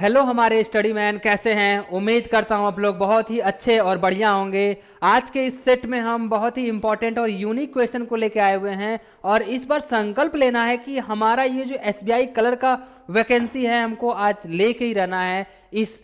Hello हमारे study man, कैसे हैं? उम्मीद करता हूं आप लोग बहुत ही अच्छे और बढ़िया होंगे। आज के इस सेट में हम बहुत ही इंपॉर्टेंट और यूनिक क्वेश्चन को लेके आए हुए हैं और इस बार संकल्प लेना है कि हमारा ये जो एसबीआई क्लर्क का वैकेंसी है हमको आज लेके ही रहना है। इस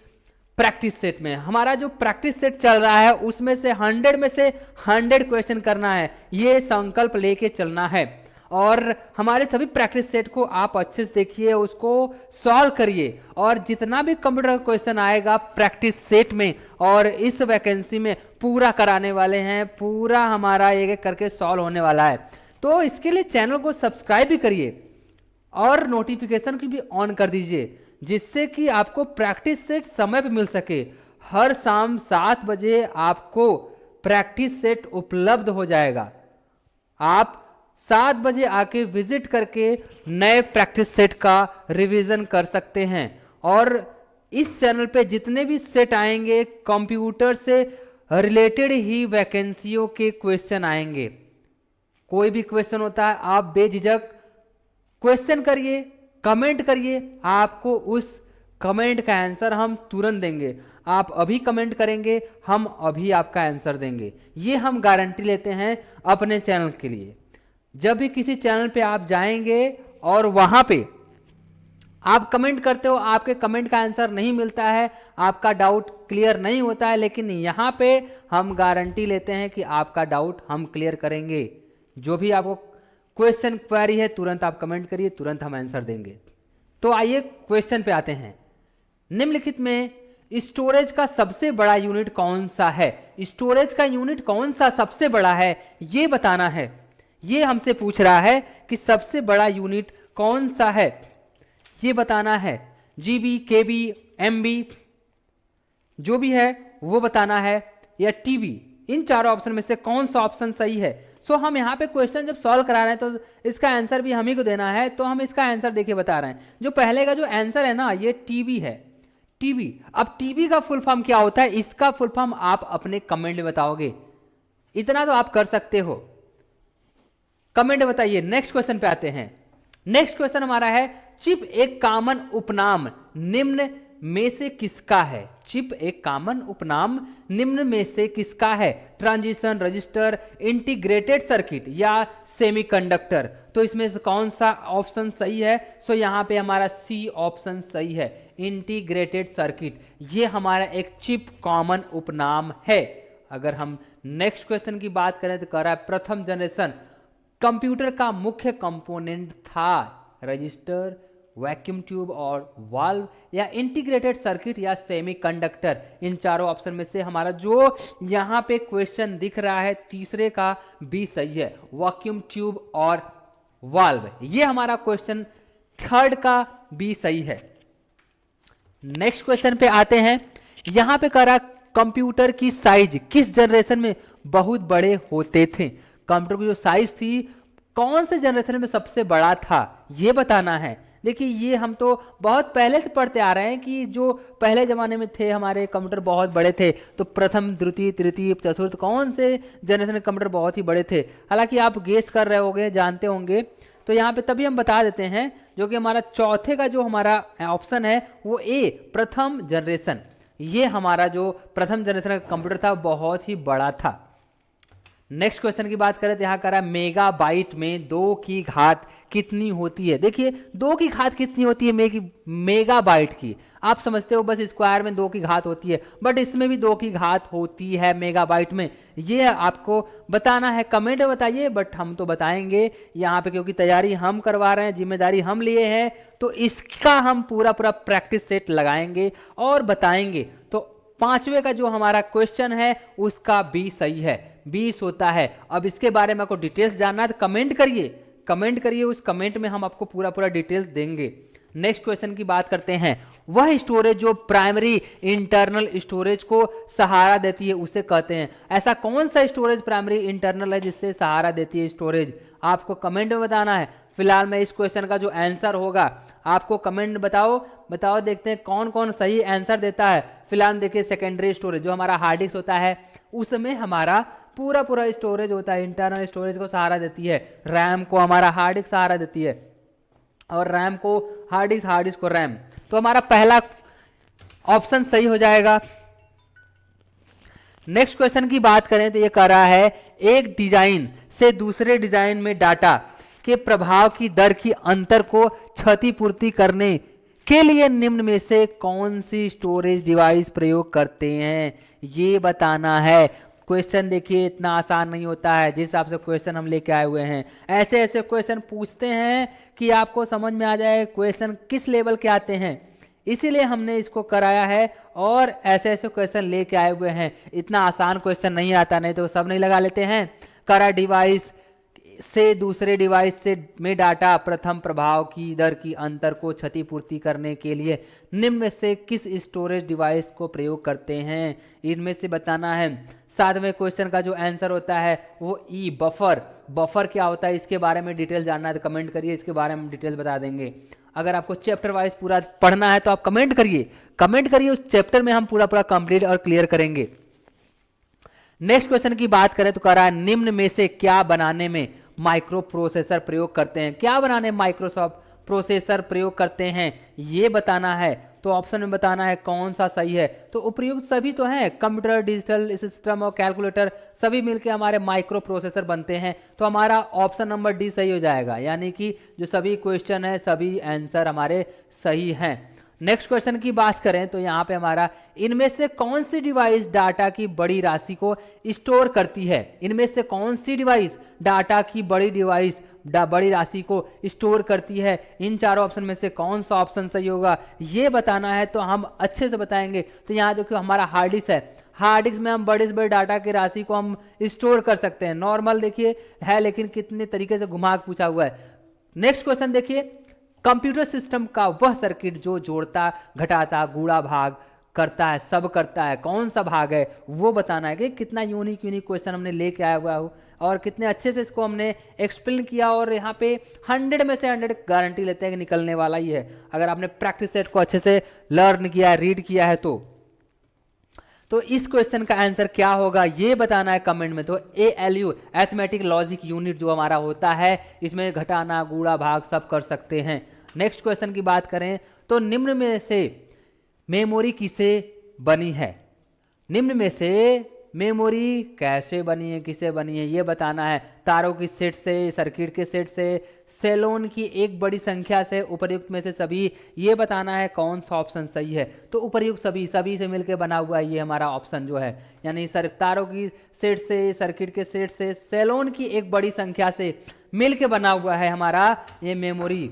प्रैक्टिस सेट में हमारा जो प्रैक्टिस सेट चल रहा है उसमें से 100 में से 100 क्वेश्चन करना है, ये संकल्प लेके चलना है। और हमारे सभी प्रैक्टिस सेट को आप अच्छे से देखिए, उसको सॉल्व करिए और जितना भी कंप्यूटर क्वेश्चन आएगा प्रैक्टिस सेट में और इस वैकेंसी में पूरा कराने वाले हैं। पूरा हमारा एक एक करके सॉल्व होने वाला है। तो इसके लिए चैनल को सब्सक्राइब भी करिए और नोटिफिकेशन की भी ऑन कर दीजिए, जिससे कि आपको प्रैक्टिस सेट समय पे मिल सके। हर शाम 7 बजे आपको प्रैक्टिस सेट उपलब्ध हो जाएगा। आप 7 बजे आके विजिट करके नए प्रैक्टिस सेट का रिवीजन कर सकते हैं। और इस चैनल पे जितने भी सेट आएंगे कंप्यूटर से रिलेटेड ही वैकेंसियों के क्वेश्चन आएंगे। कोई भी क्वेश्चन होता है आप बेझिझक क्वेश्चन करिए, कमेंट करिए, आपको उस कमेंट का आंसर हम तुरंत देंगे। आप अभी कमेंट करेंगे, हम अभी आपका आंसर देंगे। ये हम गारंटी लेते हैं अपने चैनल के लिए। जब भी किसी चैनल पे आप जाएंगे और वहां पे आप कमेंट करते हो, आपके कमेंट का आंसर नहीं मिलता है, आपका डाउट क्लियर नहीं होता है, लेकिन यहाँ पे हम गारंटी लेते हैं कि आपका डाउट हम क्लियर करेंगे। जो भी आपको क्वेश्चन क्वेरी है तुरंत आप कमेंट करिए, तुरंत हम आंसर देंगे। तो आइए क्वेश्चन पे आते हैं। निम्नलिखित में स्टोरेज का सबसे बड़ा यूनिट कौन सा है? स्टोरेज का यूनिट कौन सा सबसे बड़ा है ये बताना है। ये हमसे पूछ रहा है कि सबसे बड़ा यूनिट कौन सा है, ये बताना है। जीबी, केबी, एमबी जो भी है वो बताना है, या टीबी। इन चारों ऑप्शन में से कौन सा ऑप्शन सही है? सो हम यहाँ पे क्वेश्चन जब सॉल्व करा रहे हैं तो इसका आंसर भी हम ही को देना है। तो हम इसका आंसर देखिए बता रहे हैं। जो पहले का जो आंसर है ना, ये टीबी है। टीबी। अब टीबी का फुल फॉर्म क्या होता है, इसका फुल फॉर्म आप अपने कमेंट में बताओगे। इतना तो आप कर सकते हो, कमेंट बताइए। नेक्स्ट क्वेश्चन पे आते हैं। नेक्स्ट क्वेश्चन हमारा है, चिप एक कॉमन उपनाम निम्न में से किसका है? चिप एक कॉमन उपनाम निम्न में से किसका है? ट्रांजिशन, रजिस्टर, इंटीग्रेटेड सर्किट या सेमीकंडक्टर। तो इसमें से कौन सा ऑप्शन सही है? सो यहां पे हमारा सी ऑप्शन सही है, इंटीग्रेटेड सर्किट। ये हमारा एक चिप कॉमन उपनाम है। अगर हम नेक्स्ट क्वेश्चन की बात करें तो कह रहा है प्रथम जनरेशन कंप्यूटर का मुख्य कंपोनेंट था रजिस्टर, वैक्यूम ट्यूब और वाल्व, या इंटीग्रेटेड सर्किट या सेमीकंडक्टर। इन चारों ऑप्शन में से हमारा जो यहां पे क्वेश्चन दिख रहा है तीसरे का बी सही है, वैक्यूम ट्यूब और वाल्व। ये हमारा क्वेश्चन थर्ड का बी सही है। नेक्स्ट क्वेश्चन पे आते हैं। यहां पे कह रहा कंप्यूटर की साइज किस जनरेशन में बहुत बड़े होते थे? कंप्यूटर की जो साइज थी कौन से जनरेशन में सबसे बड़ा था, ये बताना है। देखिए ये हम तो बहुत पहले से पढ़ते आ रहे हैं कि जो पहले जमाने में थे हमारे कंप्यूटर बहुत बड़े थे। तो प्रथम, द्वितीय, तृतीय, चतुर्थ कौन से जनरेशन में कंप्यूटर बहुत ही बड़े थे? हालांकि आप गेस कर रहे होंगे, जानते होंगे, तो यहाँ पे तभी हम बता देते हैं। जो कि हमारा चौथे का जो हमारा ऑप्शन है वो ए, प्रथम जनरेशन। ये हमारा जो प्रथम जनरेशन का कंप्यूटर था बहुत ही बड़ा था। नेक्स्ट क्वेश्चन की बात करें तो यहाँ कह रहा है मेगा बाइट में 2 की घात कितनी होती है? देखिए 2 की घात कितनी होती है मेगा बाइट की? आप समझते हो बस स्क्वायर में 2 की घात होती है, बट इसमें भी 2 की घात होती है मेगा बाइट में। ये आपको बताना है, कमेंट में बताइए। बट हम तो बताएंगे यहाँ पे, क्योंकि तैयारी हम करवा रहे हैं, जिम्मेदारी हम लिए हैं, तो इसका हम पूरा प्रैक्टिस सेट लगाएंगे और बताएंगे। तो पांचवे का जो हमारा क्वेश्चन है उसका बी सही है, 20 होता है। अब इसके बारे में आपको डिटेल्स जानना है तो कमेंट करिए, कमेंट करिए। उस कमेंट में हम आपको पूरा डिटेल्स देंगे। नेक्स्ट क्वेश्चन की बात करते हैं। वह स्टोरेज जो प्राइमरी इंटरनल स्टोरेज को सहारा देती है उसे कहते हैं। ऐसा कौन सा स्टोरेज प्राइमरी इंटरनल है जिससे सहारा देती है स्टोरेज? आपको कमेंट में बताना है। फिलहाल में इस क्वेश्चन का जो आंसर होगा आपको कमेंट बताओ, देखते हैं कौन कौन सही आंसर देता है। फिलहाल देखिए सेकेंडरी स्टोरेज जो हमारा हार्ड डिस्क होता है उसमें हमारा पूरा स्टोरेज होता है, इंटरनल स्टोरेज को सहारा देती है। रैम को हमारा हार्ड डिस्क सहारा देती है, और रैम को हार्ड डिस्क को रैम। तो हमारा पहला ऑप्शन सही हो जाएगा। नेक्स्ट क्वेश्चन की बात करें तो ये कह रहा है एक डिजाइन से दूसरे डिजाइन में डाटा के प्रभाव की दर की अंतर को क्षतिपूर्ति करने के लिए निम्न में से कौन सी स्टोरेज डिवाइस प्रयोग करते हैं, ये बताना है। क्वेश्चन देखिए इतना आसान नहीं होता है जिस हिसाब से क्वेश्चन हम लेके आए हुए हैं। ऐसे ऐसे क्वेश्चन पूछते हैं कि आपको समझ में आ जाए क्वेश्चन किस लेवल के आते हैं, इसीलिए हमने इसको कराया है और ऐसे ऐसे क्वेश्चन लेके आए हुए हैं। इतना आसान क्वेश्चन नहीं आता, नहीं तो सब नहीं लगा लेते हैं। करा डिवाइस से दूसरे डिवाइस से में डाटा प्रथम प्रभाव की दर की अंतर को क्षतिपूर्ति करने के लिए निम्न में से किस स्टोरेज डिवाइस को प्रयोग करते हैं, इनमें से बताना है। सातवें क्वेश्चन का जो आंसर होता है वो ई बफर। बफर क्या होता है इसके बारे में डिटेल जानना है तो कमेंट करिए, इसके बारे में डिटेल बता देंगे। अगर आपको चैप्टर वाइज पूरा पढ़ना है तो आप कमेंट करिए, उस चैप्टर में हम पूरा कंप्लीट और क्लियर करेंगे। नेक्स्ट क्वेश्चन की बात करें तो कह रहा है निम्न में से क्या बनाने में माइक्रो प्रोसेसर प्रयोग करते हैं, क्या बनाने माइक्रोसॉफ्ट प्रोसेसर प्रयोग करते हैं ये बताना है। तो ऑप्शन में बताना है कौन सा सही है। तो उपयुक्त सभी तो हैं, कंप्यूटर, डिजिटल सिस्टम और कैलकुलेटर सभी मिलके हमारे माइक्रो प्रोसेसर बनते हैं। तो हमारा ऑप्शन नंबर डी सही हो जाएगा, यानी कि जो सभी क्वेश्चन है सभी आंसर हमारे सही हैं। नेक्स्ट क्वेश्चन की बात करें तो यहाँ पे हमारा इनमें से कौन सी डिवाइस डाटा की बड़ी राशि को स्टोर करती है, इनमें से कौन सी डिवाइस डाटा की बड़ी राशि को स्टोर करती है। इन चारों ऑप्शन में से कौन सा ऑप्शन सही होगा ये बताना है, तो हम अच्छे से बताएंगे। तो यहाँ देखिए हमारा हार्ड डिस्क है, हार्ड डिस्क में हम बड़े से बड़े डाटा की राशि को हम स्टोर कर सकते हैं। नॉर्मल देखिए है लेकिन कितने तरीके से घुमा के पूछा हुआ है। नेक्स्ट क्वेश्चन देखिए कंप्यूटर सिस्टम का वह सर्किट जो जोड़ता, घटाता, गुणा, भाग करता है, सब करता है, कौन सा भाग है वो बताना है। कि कितना यूनिक क्वेश्चन हमने लेके आया हुआ हो और कितने अच्छे से इसको हमने एक्सप्लेन किया। और यहाँ पे 100 में से 100 गारंटी लेते हैं कि निकलने वाला ही है, अगर आपने प्रैक्टिस सेट को अच्छे से लर्न किया है, रीड किया है तो इस क्वेश्चन का आंसर क्या होगा ये बताना है कमेंट में। तो ALU अरिथमेटिक लॉजिक यूनिट जो हमारा होता है इसमें घटाना, गुणा, भाग सब कर सकते हैं। नेक्स्ट क्वेश्चन की बात करें तो निम्न में से मेमोरी किसे बनी है, निम्न में से मेमोरी कैसे बनी है, किसे बनी है ये बताना है। तारों की सेट से, सर्किट के सेट से, सेलोन की एक बड़ी संख्या से, उपर्युक्त में से सभी, ये बताना है कौन सा ऑप्शन सही है। तो उपर्युक्त सभी से मिलकर बना हुआ है ये हमारा ऑप्शन जो है, यानी तारों की सेट से, सर्किट के सेट से, सेलोन की एक बड़ी संख्या से मिलकर बना हुआ है हमारा ये मेमोरी।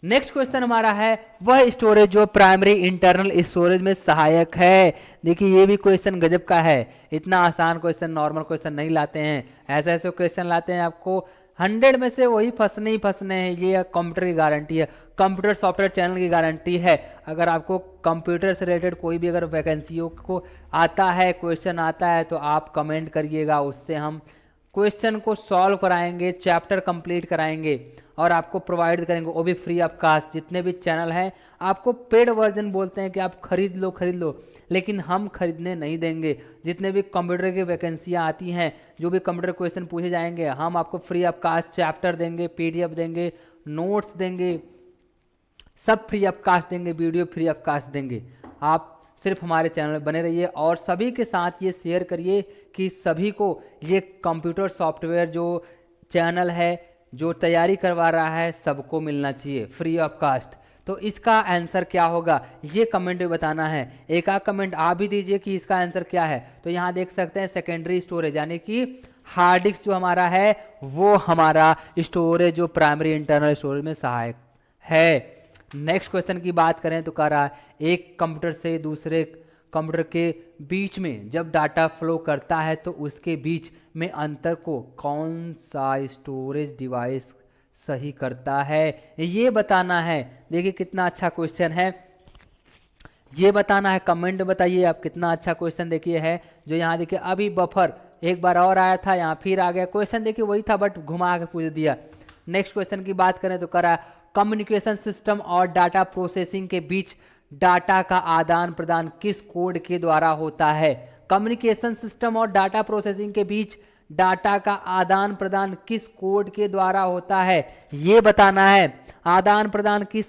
नेक्स्ट क्वेश्चन हमारा है वह स्टोरेज जो प्राइमरी इंटरनल स्टोरेज में सहायक है। देखिए ये भी क्वेश्चन गजब का है, इतना आसान क्वेश्चन नॉर्मल क्वेश्चन नहीं लाते हैं, ऐसे ऐसे क्वेश्चन लाते हैं आपको 100 में से वही फंसने ही फंसने हैं। ये कंप्यूटर की गारंटी है, कंप्यूटर सॉफ्टवेयर चैनल की गारंटी है। अगर आपको कंप्यूटर से रिलेटेड कोई भी अगर वैकेंसियों को आता है, क्वेश्चन आता है तो आप कमेंट करिएगा, उससे हम क्वेश्चन को सॉल्व कराएंगे, चैप्टर कंप्लीट कराएंगे और आपको प्रोवाइड करेंगे, वो भी फ्री ऑफ कास्ट। जितने भी चैनल हैं आपको पेड वर्जन बोलते हैं कि आप खरीद लो, लेकिन हम खरीदने नहीं देंगे। जितने भी कंप्यूटर की वैकेंसियाँ आती हैं, जो भी कंप्यूटर क्वेश्चन पूछे जाएंगे, हम आपको फ्री ऑफ कास्ट चैप्टर देंगे, PDF देंगे, नोट्स देंगे, सब फ्री ऑफ कास्ट देंगे, वीडियो फ्री ऑफ कास्ट देंगे। आप सिर्फ हमारे चैनल में बने रहिए और सभी के साथ ये शेयर करिए कि सभी को ये कंप्यूटर सॉफ्टवेयर जो चैनल है जो तैयारी करवा रहा है सबको मिलना चाहिए फ्री ऑफ कास्ट। तो इसका आंसर क्या होगा ये कमेंट में बताना है। एक आध कमेंट आप भी दीजिए कि इसका आंसर क्या है। तो यहाँ देख सकते हैं सेकेंडरी स्टोरेज, यानी कि हार्ड डिस्क जो हमारा है वो हमारा स्टोरेज जो प्राइमरी इंटरनल स्टोरेज में सहायक है। नेक्स्ट क्वेश्चन की बात करें तो कह रहा है एक कंप्यूटर से दूसरे कंप्यूटर के बीच में जब डाटा फ्लो करता है तो उसके बीच में अंतर को कौन सा स्टोरेज डिवाइस सही करता है ये बताना है। देखिए कितना अच्छा क्वेश्चन है, ये बताना है, कमेंट बताइए आप कितना अच्छा क्वेश्चन देखिए है। जो यहाँ देखिए अभी बफर एक बार और आया था, यहाँ फिर आ गया क्वेश्चन, देखिए वही था बट घुमा के पूछ दिया। नेक्स्ट क्वेश्चन की बात करें तो करा कम्युनिकेशन सिस्टम और डाटा प्रोसेसिंग के बीच डाटा का आदान प्रदान किस कोड के द्वारा होता है। कम्युनिकेशन सिस्टम और डाटा प्रोसेसिंग के बीच डाटा का आदान प्रदान किस कोड के द्वारा होता है ये बताना है। आदान प्रदान किस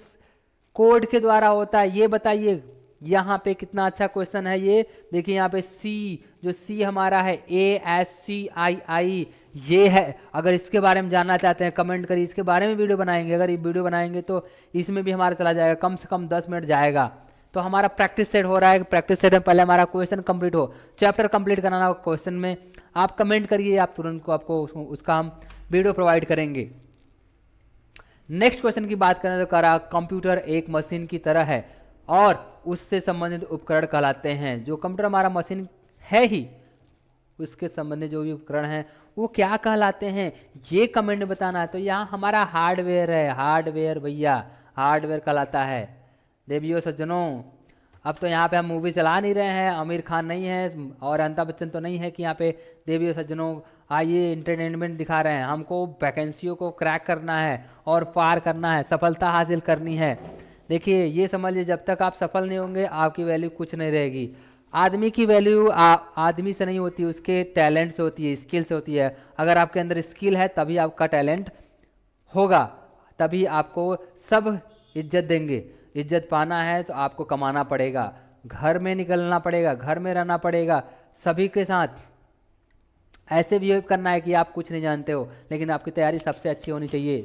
कोड के द्वारा होता है ये बताइए। यहाँ पे कितना अच्छा क्वेश्चन है ये, देखिए यहाँ पे सी, जो सी हमारा है ASCII ये है। अगर इसके बारे में जानना चाहते हैं कमेंट करिए, इसके बारे में वीडियो बनाएंगे। अगर ये वीडियो बनाएंगे तो इसमें भी हमारा चला जाएगा, कम से कम 10 मिनट जाएगा। तो हमारा प्रैक्टिस सेट हो रहा है, प्रैक्टिस सेट में पहले हमारा क्वेश्चन कंप्लीट हो, चैप्टर कंप्लीट कराना हो क्वेश्चन में। आप कमेंट करिए, आप तुरंत को आपको उसका हम वीडियो प्रोवाइड करेंगे। नेक्स्ट क्वेश्चन की बात करें तो करा कंप्यूटर एक मशीन की तरह है और उससे संबंधित उपकरण कहलाते हैं। जो कंप्यूटर हमारा मशीन है ही, उसके संबंधित जो भी उपकरण हैं वो क्या कहलाते हैं, ये कमेंट में बताना है। तो यहाँ हमारा हार्डवेयर है, हार्डवेयर भैया, हार्डवेयर कहलाता है। देवियों सज्जनों, अब तो यहाँ पे हम मूवी चला नहीं रहे हैं, आमिर खान नहीं है और अमिताभ बच्चन तो नहीं है कि यहाँ पे देवियों सज्जनों आइए इंटरटेनमेंट दिखा रहे हैं। हमको वैकेंसियों को क्रैक करना है और पार करना है, सफलता हासिल करनी है। देखिए ये समझिए, जब तक आप सफल नहीं होंगे आपकी वैल्यू कुछ नहीं रहेगी। आदमी की वैल्यू आदमी से नहीं होती, उसके टैलेंट से होती है, स्किल से होती है। अगर आपके अंदर स्किल है तभी आपका टैलेंट होगा, तभी आपको सब इज्जत देंगे। इज्जत पाना है तो आपको कमाना पड़ेगा, घर में निकलना पड़ेगा, घर में रहना पड़ेगा, सभी के साथ ऐसे बिहेव करना है कि आप कुछ नहीं जानते हो, लेकिन आपकी तैयारी सबसे अच्छी होनी चाहिए।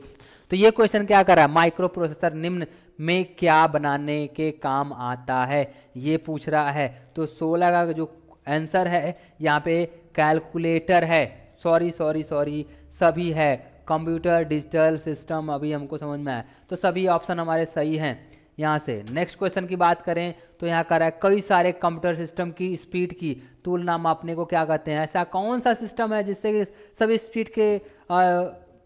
तो ये क्वेश्चन क्या कर रहा है, माइक्रो प्रोसेसर निम्न में क्या बनाने के काम आता है, ये पूछ रहा है। तो 16 का जो आंसर है यहाँ पे कैलकुलेटर है, सॉरी सभी है। कंप्यूटर डिजिटल सिस्टम अभी हमको समझ में आया, तो सभी ऑप्शन हमारे सही हैं। यहाँ से नेक्स्ट क्वेश्चन की बात करें तो यहाँ कर रहा है कई सारे कंप्यूटर सिस्टम की स्पीड की तुलना मापने को क्या कहते हैं। ऐसा कौन सा सिस्टम है जिससे सभी स्पीड के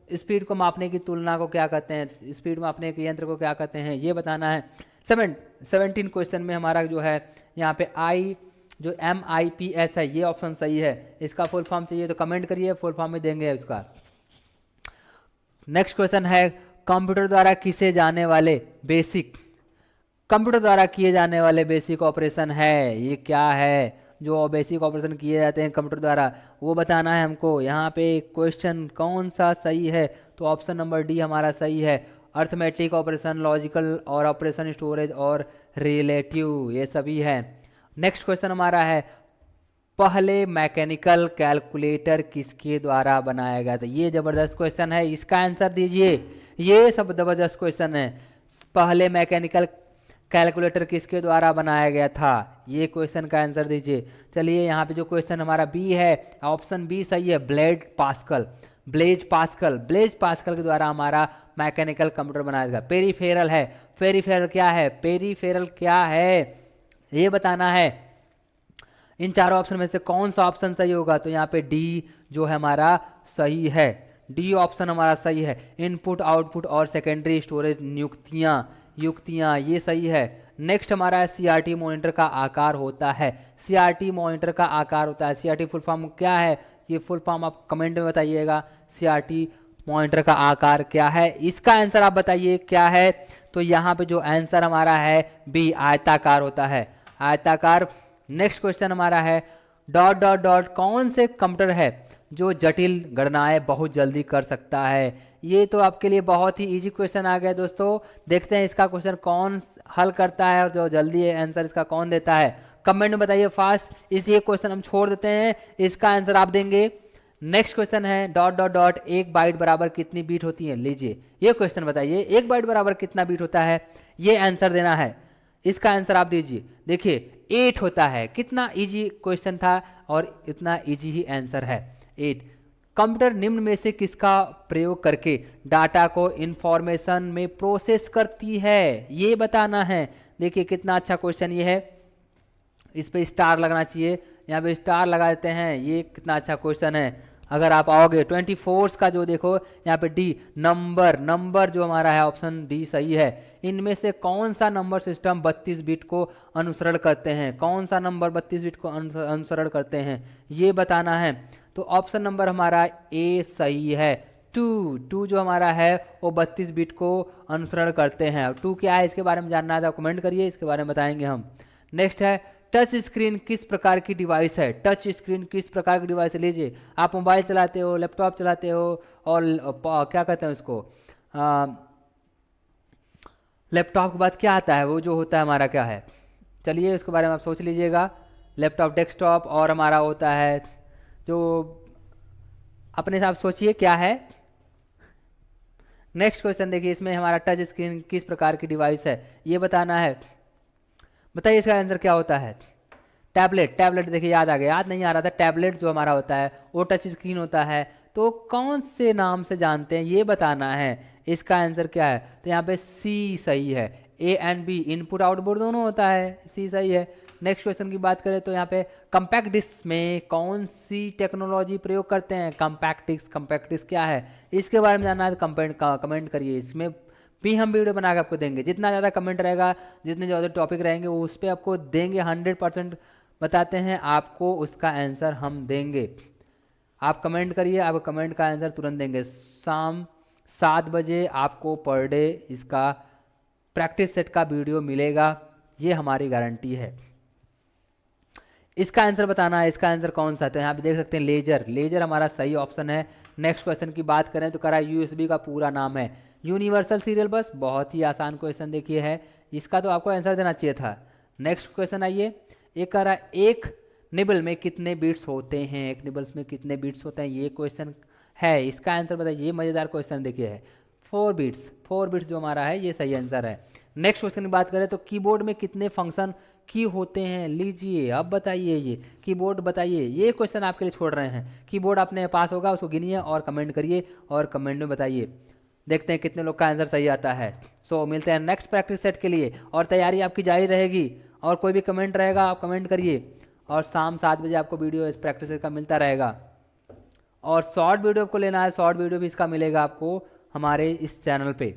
स्पीड को मापने की तुलना को क्या कहते हैं, स्पीड मापने के यंत्र को क्या कहते हैं, ये बताना है। 17 क्वेश्चन में हमारा जो है यहाँ पे जो MIPS है ये ऑप्शन सही है। इसका फुल फॉर्म चाहिए तो कमेंट करिए, फुल फॉर्म में देंगे उसका। नेक्स्ट क्वेश्चन है कंप्यूटर द्वारा किए जाने वाले बेसिक ऑपरेशन है, ये क्या है। जो बेसिक ऑपरेशन किए जाते हैं कंप्यूटर द्वारा वो बताना है हमको। यहाँ पे क्वेश्चन कौन सा सही है, तो ऑप्शन नंबर डी हमारा सही है। अर्थमेटिक ऑपरेशन, लॉजिकल और ऑपरेशन, स्टोरेज और रिलेटिव, ये सभी है। नेक्स्ट क्वेश्चन हमारा है पहले मैकेनिकल कैलकुलेटर किसके द्वारा बनाया गया था। ये जबरदस्त क्वेश्चन है, इसका आंसर दीजिए। ये सब जबरदस्त क्वेश्चन है। पहले मैकेनिकल कैलकुलेटर किसके द्वारा बनाया गया था, ये क्वेश्चन का आंसर दीजिए। चलिए यहाँ पे जो क्वेश्चन हमारा बी है, ऑप्शन बी सही है, ब्लेज पास्कल के द्वारा हमारा मैकेनिकल कंप्यूटर बनाया गया। पेरीफेरल है, पेरीफेरल क्या है ये बताना है। इन चारों ऑप्शन में से कौन सा ऑप्शन सही होगा, तो यहाँ पे डी जो है हमारा सही है, डी ऑप्शन हमारा सही है। इनपुट आउटपुट और सेकेंडरी स्टोरेज युक्तियाँ ये सही है। नेक्स्ट हमारा है CRT मॉनिटर का आकार होता है, CRT फुल फॉर्म क्या है, ये फुल फॉर्म आप कमेंट में बताइएगा। CRT मॉनिटर का आकार क्या है, इसका आंसर आप बताइए क्या है। तो यहाँ पे जो आंसर हमारा है बी, आयताकार होता है, आयताकार। नेक्स्ट क्वेश्चन हमारा है कौन से कंप्यूटर है जो जटिल गणनाएं बहुत जल्दी कर सकता है। ये तो आपके लिए बहुत ही इजी क्वेश्चन आ गया दोस्तों। देखते हैं इसका क्वेश्चन कौन हल करता है और जो जल्दी आंसर इसका कौन देता है, कमेंट में बताइए फास्ट। इसलिए क्वेश्चन हम छोड़ देते हैं, इसका आंसर आप देंगे। नेक्स्ट क्वेश्चन है एक बाइट बराबर कितनी बीट होती है। लीजिए ये क्वेश्चन बताइए, एक बाइट बराबर कितना बीट होता है, ये आंसर देना है। इसका आंसर आप दीजिए। देखिए 8 होता है, कितना इजी क्वेश्चन था और इतना इजी ही आंसर है 8। कंप्यूटर निम्न में से किसका प्रयोग करके डाटा को इंफॉर्मेशन में प्रोसेस करती है, ये बताना है। देखिए कितना अच्छा क्वेश्चन ये है, इस पे स्टार लगना चाहिए, यहाँ पे स्टार लगा देते हैं। ये कितना अच्छा क्वेश्चन है। अगर आप आओगे 24 का जो देखो यहाँ पे डी नंबर जो हमारा है ऑप्शन डी सही है। इनमें से कौन सा नंबर सिस्टम 32 बिट को अनुसरण करते हैं, कौन सा नंबर 32 बिट को अनुसरण करते हैं, ये बताना है। तो ऑप्शन नंबर हमारा ए सही है। 2 जो हमारा है वो 32 बिट को अनुसरण करते हैं। 2 क्या है इसके बारे में जानना है तो कमेंट करिए, इसके बारे में बताएंगे हम। नेक्स्ट है टच स्क्रीन किस प्रकार की डिवाइस है। टच स्क्रीन किस प्रकार की डिवाइस है, लीजिए आप मोबाइल चलाते हो, लैपटॉप चलाते हो और क्या कहते हैं उसको, लैपटॉप के बाद क्या आता है, वो जो होता है हमारा क्या है, चलिए उसके बारे में आप सोच लीजिएगा। लैपटॉप, डेस्कटॉप, और हमारा होता है जो अपने हिसाब से सोचिए क्या है। नेक्स्ट क्वेश्चन देखिए, इसमें हमारा टच स्क्रीन किस प्रकार की डिवाइस है ये बताना है। बताइए इसका आंसर क्या होता है। टैबलेट। टैबलेट देखिए याद आ गया, याद नहीं आ रहा था। टैबलेट जो हमारा होता है वो टच स्क्रीन होता है, तो कौन से नाम से जानते हैं ये बताना है। इसका आंसर क्या है, तो यहाँ पे सी सही है। A and B, input output दोनों होता है, सी सही है। नेक्स्ट क्वेश्चन की बात करें तो यहाँ पे कम्पैक्ट डिस्क में कौन सी टेक्नोलॉजी प्रयोग करते हैं। कम्पैक्ट डिस्क, कम्पैक्ट डिस्क क्या है इसके बारे में जानना है तो कमेंट करिए। इसमें भी हम वीडियो बना के आपको देंगे, जितना ज़्यादा कमेंट रहेगा, जितने ज़्यादा टॉपिक रहेंगे वो उस पर आपको देंगे। 100% बताते हैं आपको उसका आंसर हम देंगे। आप कमेंट करिए, आपको कमेंट का आंसर तुरंत देंगे। शाम 7 बजे आपको पर डे इसका प्रैक्टिस सेट का वीडियो मिलेगा, ये हमारी गारंटी है। इसका आंसर बताना है, इसका आंसर कौन सा है, तो यहाँ पे देख सकते हैं लेजर। लेजर हमारा सही ऑप्शन है। नेक्स्ट क्वेश्चन की बात करें तो कह रहा है यूएसबी का पूरा नाम है यूनिवर्सल सीरियल बस। बहुत ही आसान क्वेश्चन देखिए है, इसका तो आपको आंसर देना चाहिए था। नेक्स्ट क्वेश्चन आइए, एक कह रहा है एक निबल में कितने बिट्स होते हैं। एक निबल्स में कितने बिट्स होते हैं ये क्वेश्चन है, इसका आंसर बताइए। ये मज़ेदार क्वेश्चन देखिए है 4 बिट्स। 4 बिट्स जो हमारा है ये सही आंसर है। नेक्स्ट क्वेश्चन की बात करें तो कीबोर्ड में कितने फंक्शन की होते हैं। लीजिए अब बताइए, ये कीबोर्ड बताइए। ये क्वेश्चन आपके लिए छोड़ रहे हैं। कीबोर्ड अपने पास होगा उसको गिनिए और कमेंट करिए और कमेंट में बताइए, देखते हैं कितने लोग का आंसर सही आता है। सो मिलते हैं नेक्स्ट प्रैक्टिस सेट के लिए, और तैयारी आपकी जारी रहेगी। और कोई भी कमेंट रहेगा आप कमेंट करिए, और शाम 7 बजे आपको वीडियो इस प्रैक्टिस सेट का मिलता रहेगा। और शॉर्ट वीडियो को लेना है, शॉर्ट वीडियो भी इसका मिलेगा आपको हमारे इस चैनल पे।